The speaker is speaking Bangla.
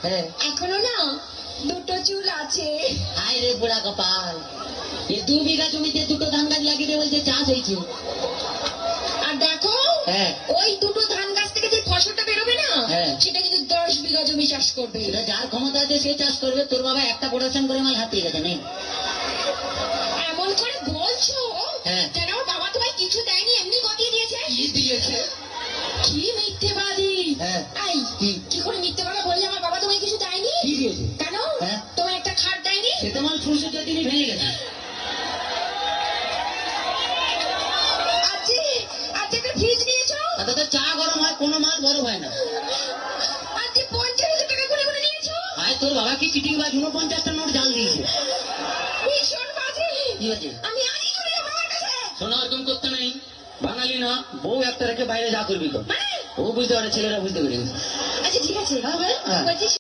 হ্যাঁ। এখনো না দুটো চুল আছে। হায় রে বুড়া কপাল, এ 2 বিঘা জমিতে দুটো ধান গাছ লাগিয়ে দিয়ে বলছে চাষ হয়েছে। আর দেখো, হ্যাঁ। ওই দুটো ধান গাছ থেকে যে ফসলটা বেরোবে না, হ্যাঁ। সেটা কিন্তু 10 বিঘা জমি চাষ করবে। এটা যার ক্ষমতা আছে সে চাষ করবে। তোর বাবা একটা প্রোডাকশন করে মাল হাতিয়ে গেছে নেই। এমন করে বলছো হ্যাঁ। যেন ওর বাবা তোমায় কিছু দেয়নি, এমনি গতিয়ে দিয়েছে। কি দিয়েছে? কি মিথ্যেবাদী! হ্যাঁ। এই, কি? কি করে মিথ্যে কথা বললে আমার বাবা তোমায় কিছু দেয়নি? কি দিয়েছে? কেন? হ্যাঁ। তোমার একটা খাট দেয়নি? সে তো মাল ছুঁড়ে তিনি ভেঙে গেছে। আজকে একটা ফ্রিজ নিয়েছো? তাতে তো চা গরম হয়, কোনো মাল গরম হয় না। আজকে 50,000 টাকা করে করে নিয়েছো? আয় তোর বাবা কি চিটিং বাজ 49টা নোট জাল দিয়েছে। ভীষণ বাজে। কি হয়েছে? আমি আজই চলে যাবো আমার কাছে। শোনা একদম করতে নেই। বাঙালি না, বউ একটা রেখে বাইরে যা করবি তো। মানে? ও বুঝতে পারে, ছেলেরা বুঝতে পারেনি। আচ্ছা ঠিক আছে, হ্যাঁ। বলছি